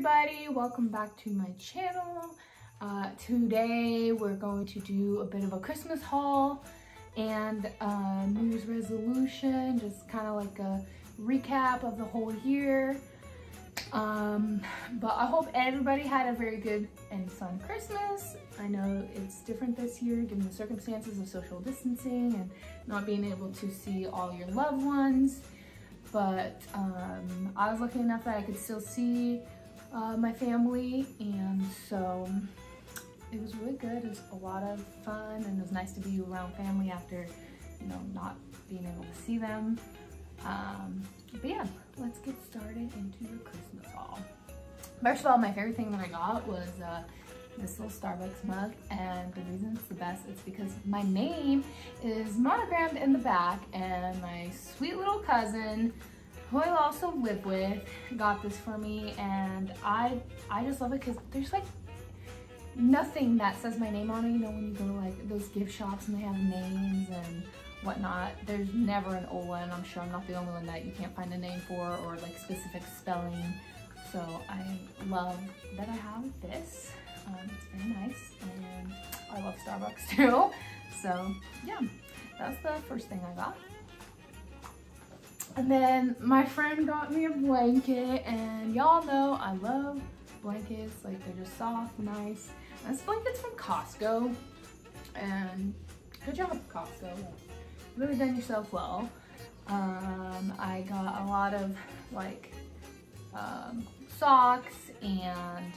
everybody, welcome back to my channel. Today we're going to do a bit of a Christmas haul and New Year's resolution, just kind of like a recap of the whole year. But I hope everybody had a very good and fun Christmas. I know it's different this year given the circumstances of social distancing and not being able to see all your loved ones. But I was lucky enough that I could still see my family, and so it was really good. It was a lot of fun, and it was nice to be around family after, you know, not being able to see them. But yeah, let's get started into the Christmas haul. First of all, my favorite thing that I got was this little Starbucks mug, and the reason it's the best is because my name is monogrammed in the back, and my sweet little cousin, who I also live with, got this for me, and I just love it because there's like nothing that says my name on it. You know, when you go to like those gift shops and they have names and whatnot, there's never an O, and I'm sure I'm not the only one that you can't find a name for or like specific spelling. So I love that I have this. It's very nice, and I love Starbucks too. So yeah, that's the first thing I got. And then my friend got me a blanket, and y'all know I love blankets. Like, they're just soft, nice. And this blanket's from Costco, and good job, Costco. Like, really done yourself well. I got a lot of like socks and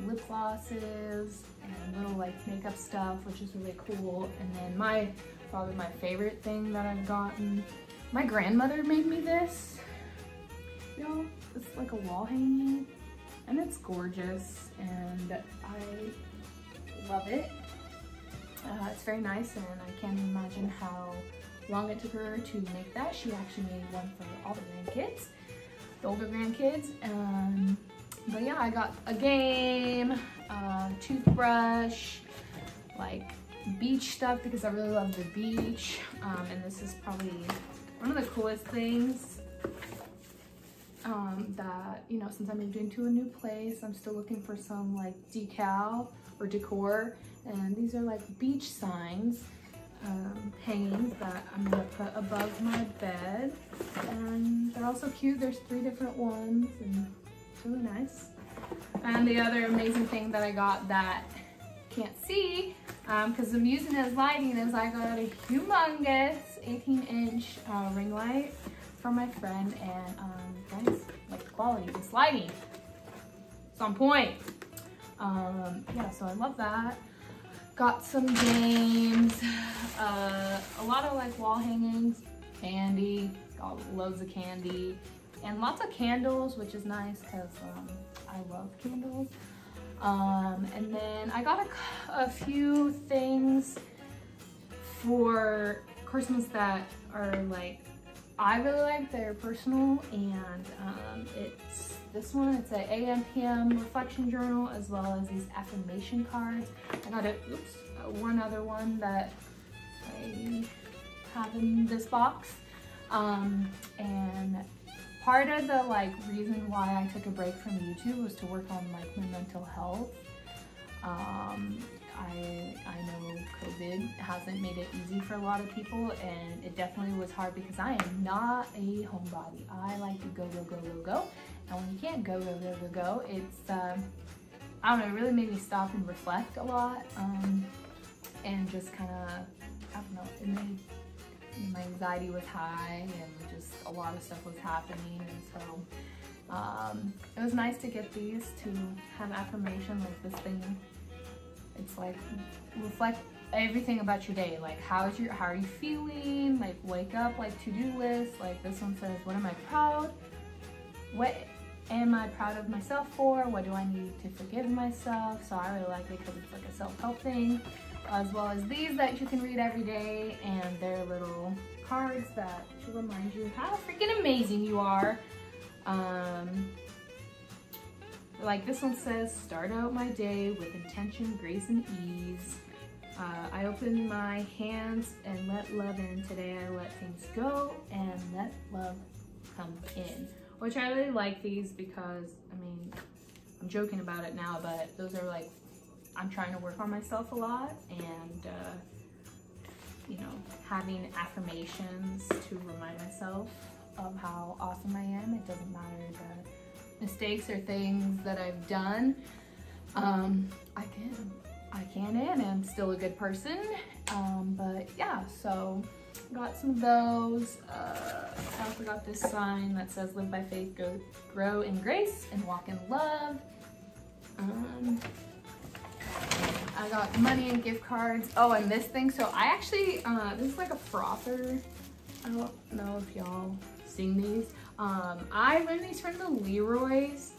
lip glosses and little like makeup stuff, which is really cool. And then probably my favorite thing that I've gotten, my grandmother made me this. You know, it's like a wall hanging, and it's gorgeous, and I love it. It's very nice, and I can't imagine how long it took her to make that. She actually made one for all the grandkids, the older grandkids. But yeah, I got a game, toothbrush, like beach stuff because I really love the beach. And this is probably one of the coolest things that, you know, since I moved into a new place, I'm still looking for some like decal or decor. And these are like beach signs, hangings that I'm gonna put above my bed. And they're also cute. There's 3 different ones, and it's really nice. And the other amazing thing that I got that can't see, because I'm using it as lighting, is I got a humongous 18-inch ring light from my friend, and guys, like the quality, this lighting, it's on point. Yeah, so I love that. Got some games, a lot of like wall hangings, candy, got loads of candy, and lots of candles, which is nice because I love candles. And then I got a few things for Christmas that are like, I really like, they're personal, and it's this one, it's an AM PM reflection journal, as well as these affirmation cards. I got one other one that I have in this box. And part of the like reason why I took a break from YouTube was to work on like my mental health. I know COVID hasn't made it easy for a lot of people, and it definitely was hard because I am not a homebody. I like to go, go, go, go, go. And when you can't go, go, go, go, go, it's, I don't know, it really made me stop and reflect a lot. And just kind of, I don't know, it made, my anxiety was high, and just a lot of stuff was happening. And so it was nice to get these, to have affirmation like this thing. It's like reflect everything about your day, like how are you feeling, like wake up, like to-do list. Like this one says, what am I proud of myself for? What do I need to forgive myself? So I really like it because it's like a self-help thing, as well as these that you can read every day, and they're little cards that should remind you how freaking amazing you are. Like this one says, start out my day with intention, grace, and ease. I open my hands and let love in. Today I let things go and let love come in. which I really like these because, I mean, I'm joking about it now, but those are like, I'm trying to work on myself a lot, and you know, having affirmations to remind myself of how awesome I am. It doesn't matter the mistakes or things that I've done. I can and I'm still a good person. But yeah, so got some of those. I also got this sign that says live by faith, grow in grace, and walk in love. I got money and gift cards. Oh, and this thing. So I actually, this is like a frother. I don't know if y'all seen these. I learned these from the Leroy's,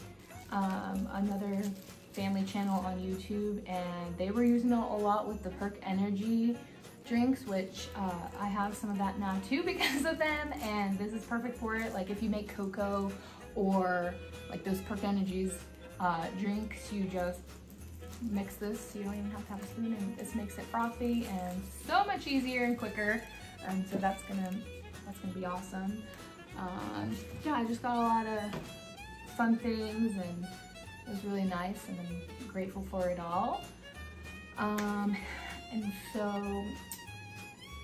another family channel on YouTube, and they were using it a lot with the Perk Energy drinks, which I have some of that now too because of them, and this is perfect for it. Like if you make cocoa or like those Perk Energies drinks, you just mix this. You don't even have to have a spoon, and this makes it frothy and so much easier and quicker. And so that's gonna be awesome. Yeah, I just got a lot of fun things, and it was really nice, and I'm grateful for it all. And so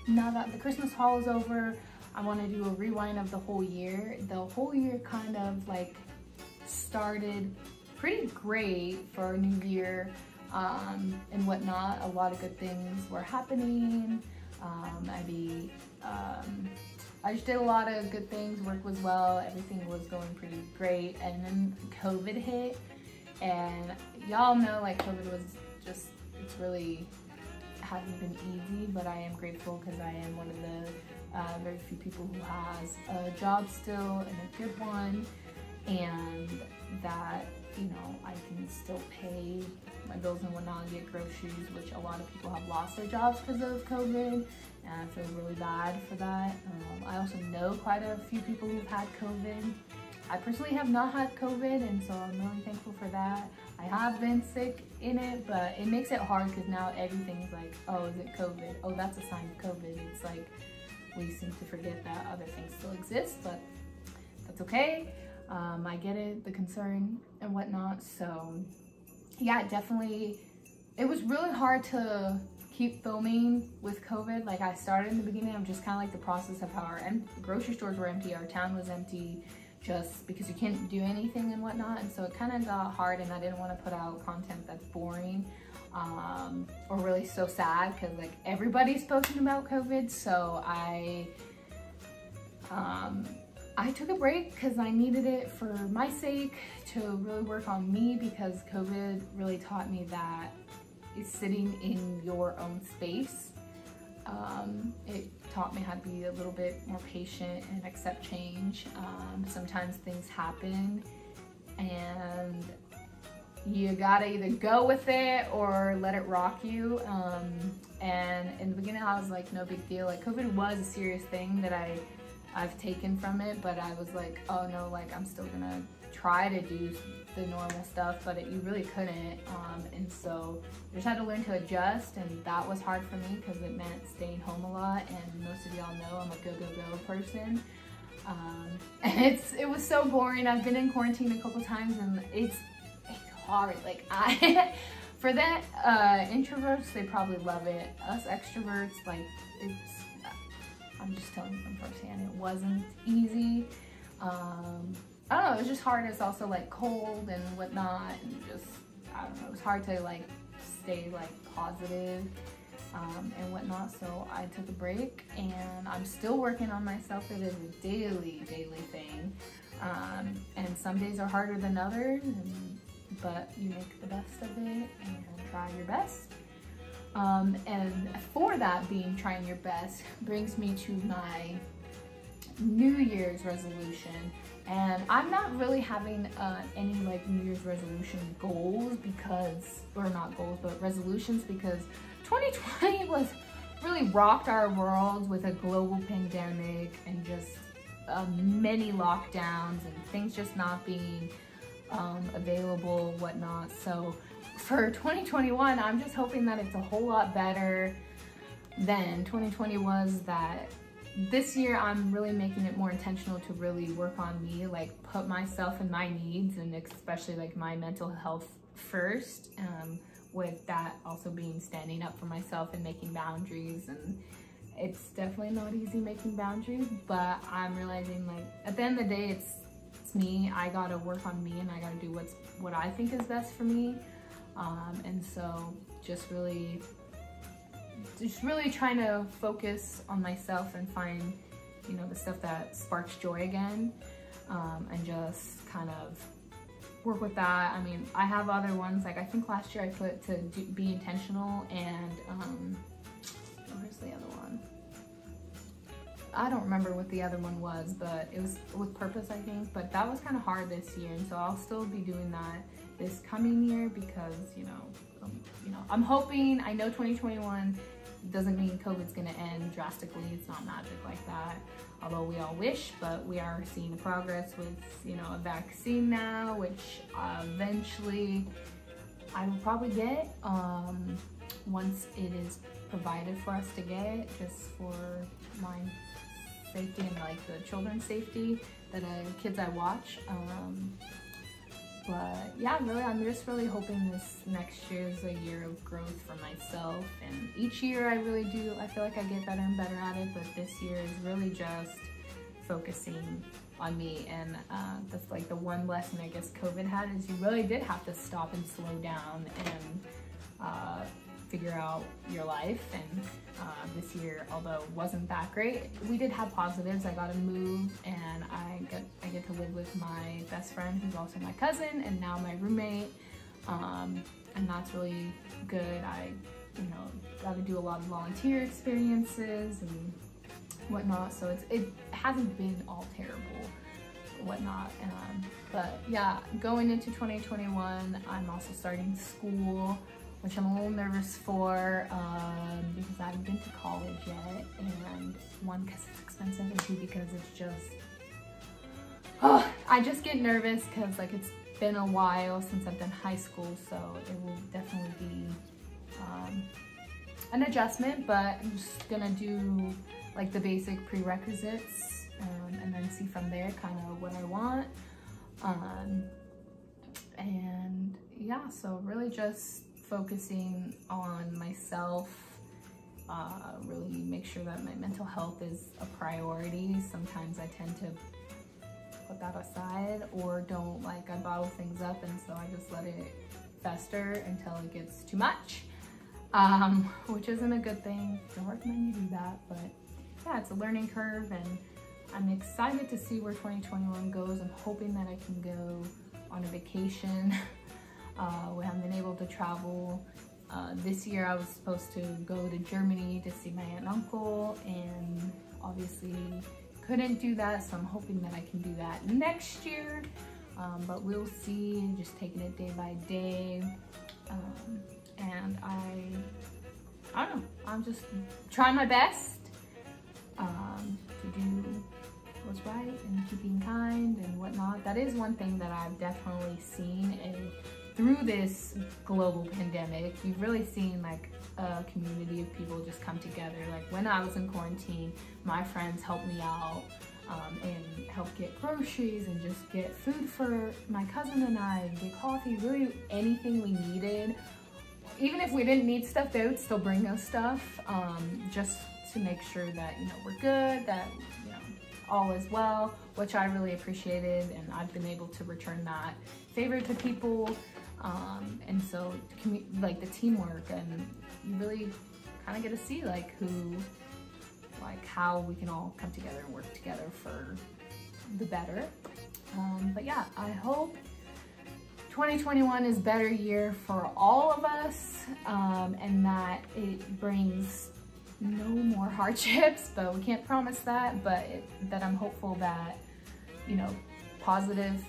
now that the Christmas haul is over, I want to do a rewind of the whole year. The whole year kind of like started pretty great for a new year, and whatnot. A lot of good things were happening. I just did a lot of good things. Work was well, everything was going pretty great, and then COVID hit, and y'all know like COVID was just, it's really hasn't been easy, but I am grateful because I am one of the very few people who has a job still, and a good one, and that, you know, I can still pay my bills and whatnot and get groceries, which a lot of people have lost their jobs because of COVID, and I feel really bad for that. I also know quite a few people who've had COVID. I personally have not had COVID, and so I'm really thankful for that. I have been sick in it, but it makes it hard because now everything's like, oh, is it COVID? Oh, that's a sign of COVID. It's like we seem to forget that other things still exist, but that's okay. I get it, the concern and whatnot. So yeah, definitely, it was really hard to keep filming with COVID. Like I started in the beginning of just kind of like the process of how our grocery stores were empty, our town was empty, just because you can't do anything and whatnot. And so it kind of got hard, and I didn't want to put out content that's boring or really so sad, because like everybody's posting about COVID. So I took a break because I needed it for my sake, to really work on me, because COVID really taught me that it's sitting in your own space. It taught me how to be a little bit more patient and accept change. Sometimes things happen and you gotta either go with it or let it rock you. And in the beginning I was like, no big deal. Like COVID was a serious thing that I've taken from it, but I was like, oh no, like I'm still gonna try to do the normal stuff, but you really couldn't. And so I just had to learn to adjust, and that was hard for me because it meant staying home a lot, and most of y'all know I'm a go person. And it was so boring. I've been in quarantine a couple times, and it's hard. Like for that, introverts, they probably love it. Us extroverts, like I'm just telling you from firsthand, it wasn't easy. I don't know, it was just hard. It's also like cold and whatnot, and just, I don't know, it was hard to like stay like positive and whatnot. So I took a break, and I'm still working on myself. It is a daily thing. And some days are harder than others, but you make the best of it and try your best. And for that, trying your best brings me to my New Year's resolution. And I'm not really having any like New Year's resolution goals, because, or not goals, but resolutions, because 2020 really rocked our world with a global pandemic and just many lockdowns and things just not being available, whatnot. So for 2021, I'm just hoping that it's a whole lot better than 2020 was, that this year I'm really making it more intentional to really work on me, like put myself and my needs, and especially like my mental health first, with that also being standing up for myself and making boundaries. And it's definitely not easy making boundaries, but I'm realizing like at the end of the day, it's me. I gotta work on me, and I gotta do what I think is best for me. And so just really trying to focus on myself and find, you know, the stuff that sparks joy again, and just kind of work with that. I mean, I have other ones, like I think last year I put to be intentional, and where's the other one? I don't remember what the other one was, but it was with purpose, I think. But that was kind of hard this year, and so I'll still be doing that this coming year, because you know, I'm hoping. I know 2021 doesn't mean COVID's gonna end drastically. It's not magic like that, although we all wish. But we are seeing progress with, you know, a vaccine now, which eventually I will probably get once it is provided for us to get, just for my safety and like the children's safety, that kids I watch. But yeah, really, I'm just really hoping this next year is a year of growth for myself. And each year I feel like I get better and better at it, but this year is really just focusing on me. And that's like the one lesson I guess COVID had, is you really did have to stop and slow down and figure out your life. And this year, although it wasn't that great, we did have positives. I got to move, and I get to live with my best friend, who's also my cousin, and now my roommate, and that's really good. I, you know, got to do a lot of volunteer experiences and whatnot, so it hasn't been all terrible, whatnot. But yeah, going into 2021, I'm also starting school, which I'm a little nervous for, because I haven't been to college yet, and one, because it's expensive, and two, because it's just, I just get nervous because like it's been a while since I've done high school, so it will definitely be an adjustment. But I'm just gonna do like the basic prerequisites, and then see from there kind of what I want. And yeah, so really just focusing on myself, really make sure that my mental health is a priority. Sometimes I tend to put that aside, or don't, like I bottle things up, and so I just let it fester until it gets too much, which isn't a good thing. Don't recommend you do that, but yeah, it's a learning curve, and I'm excited to see where 2021 goes. I'm hoping that I can go on a vacation. We haven't been able to travel. This year I was supposed to go to Germany to see my aunt and uncle, and obviously couldn't do that, so I'm hoping that I can do that next year. But we'll see, just taking it day by day. And I don't know, I'm just trying my best to do what's right and keeping kind and whatnot. That is one thing that I've definitely seen, and through this global pandemic, you've really seen like a community of people just come together. Like when I was in quarantine, my friends helped me out, and helped get groceries and just get food for my cousin and I, get coffee, really anything we needed. Even if we didn't need stuff, they would still bring us stuff, just to make sure that, you know, we're good, that, you know, all is well, which I really appreciated, and I've been able to return that favor to people. And so like the teamwork, and you really kind of get to see like how we can all come together and work together for the better. But yeah, I hope 2021 is a better year for all of us, and that it brings no more hardships, but we can't promise that, but that I'm hopeful that, you know, positive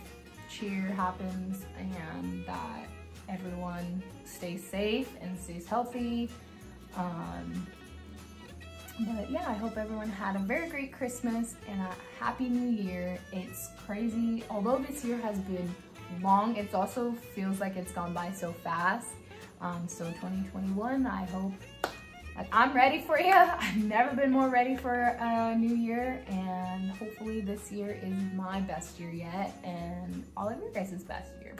cheer happens, and that everyone stays safe and stays healthy. But yeah, I hope everyone had a very great Christmas and a happy new year. It's crazy, although this year has been long, it also feels like it's gone by so fast. So 2021, I hope Like, I'm ready for you. I've never been more ready for a new year, and hopefully this year is my best year yet and all of your guys' best year.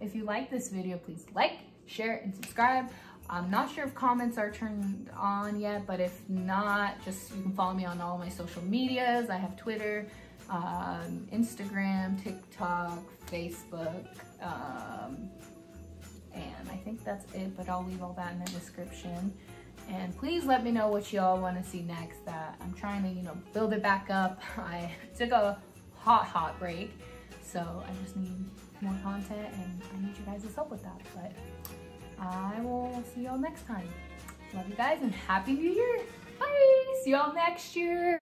If you like this video, please like, share, and subscribe. I'm not sure if comments are turned on yet, but if not, just you can follow me on all my social medias. I have Twitter, Instagram, TikTok, Facebook, and I think that's it, but I'll leave all that in the description. And please let me know what y'all want to see next. That I'm trying to, you know, build it back up. I took a hot break, so I just need more content, and I need you guys' help with that. But I will see y'all next time. Love you guys and Happy New Year. Bye. See y'all next year.